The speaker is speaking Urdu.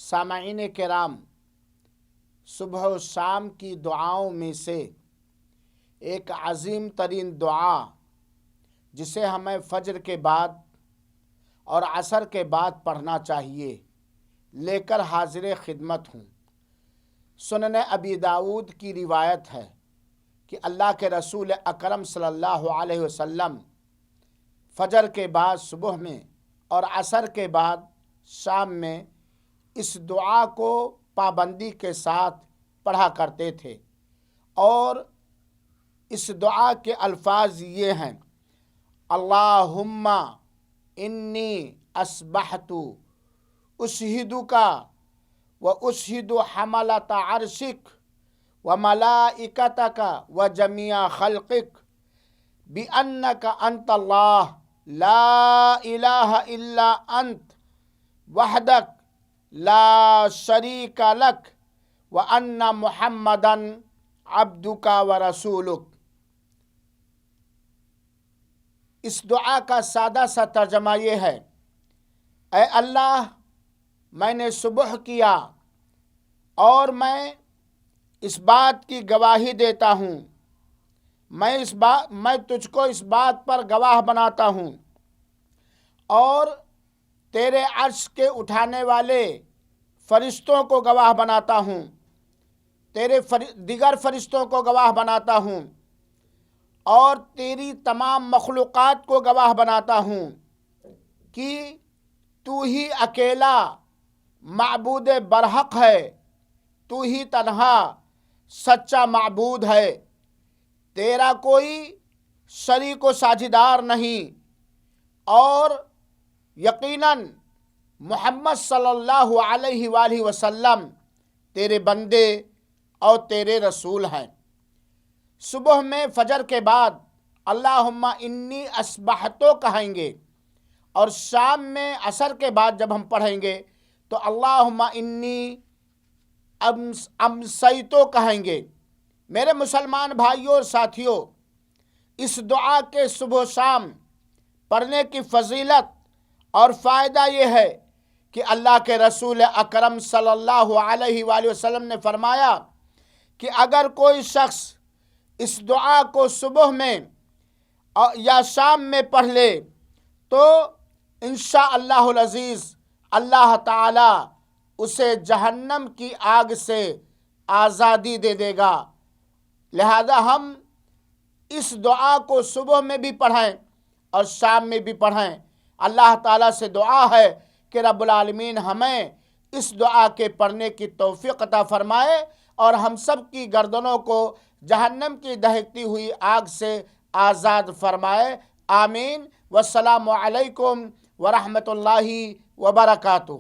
سامعین کرام، صبح و شام کی دعاؤں میں سے ایک عظیم ترین دعا جسے ہمیں فجر کے بعد اور عصر کے بعد پڑھنا چاہیے، لے کر حاضر خدمت ہوں۔ سنن ابی داؤد کی روایت ہے کہ اللہ کے رسول اکرم صلی اللہ علیہ وسلم فجر کے بعد صبح میں اور عصر کے بعد شام میں اس دعا کو پابندی کے ساتھ پڑھا کرتے تھے، اور اس دعا کے الفاظ یہ ہیں: اللہم انی اصبحت اشہدک و اشہد حملۃ عرشک و ملائکتک و جمیع خلقک بأنک انت اللہ لا الہ الا انت وحدک لا شریک لک وان محمدا عبدک و رسولک۔ اس دعا کا سادہ سا ترجمہ یہ ہے: اے اللہ، میں نے صبح کیا اور میں اس بات کی گواہی دیتا ہوں، میں تجھ کو اس بات پر گواہ بناتا ہوں اور تیرے عرش کے اٹھانے والے فرشتوں کو گواہ بناتا ہوں، تیرے دیگر فرشتوں کو گواہ بناتا ہوں اور تیری تمام مخلوقات کو گواہ بناتا ہوں کہ تو ہی اکیلا معبود برحق ہے، تو ہی تنہا سچا معبود ہے، تیرا کوئی شریک و ساجھیدار نہیں، اور یقیناً محمد صلی اللہ علیہ وآلہ وسلم تیرے بندے اور تیرے رسول ہیں۔ صبح میں فجر کے بعد اللہم انی اصبحتو کہیں گے، اور شام میں عصر کے بعد جب ہم پڑھیں گے تو اللہم انی امسیتو کہیں گے۔ میرے مسلمان بھائیوں اور ساتھیوں، اس دعا کے صبح و شام پڑھنے کی فضیلت اور فائدہ یہ ہے کہ اللہ کے رسول اکرم صلی اللہ علیہ وآلہ وسلم نے فرمایا کہ اگر کوئی شخص اس دعا کو صبح میں یا شام میں پڑھ لے تو انشاءاللہ العزیز اللہ تعالی اسے جہنم کی آگ سے آزادی دے دے گا۔ لہذا ہم اس دعا کو صبح میں بھی پڑھیں اور شام میں بھی پڑھیں۔ اللہ تعالیٰ سے دعا ہے کہ رب العالمین ہمیں اس دعا کے پڑھنے کی توفیق عطا فرمائے اور ہم سب کی گردنوں کو جہنم کی دہکتی ہوئی آگ سے آزاد فرمائے۔ آمین۔ والسلام علیکم ورحمۃ اللہ وبرکاتہ۔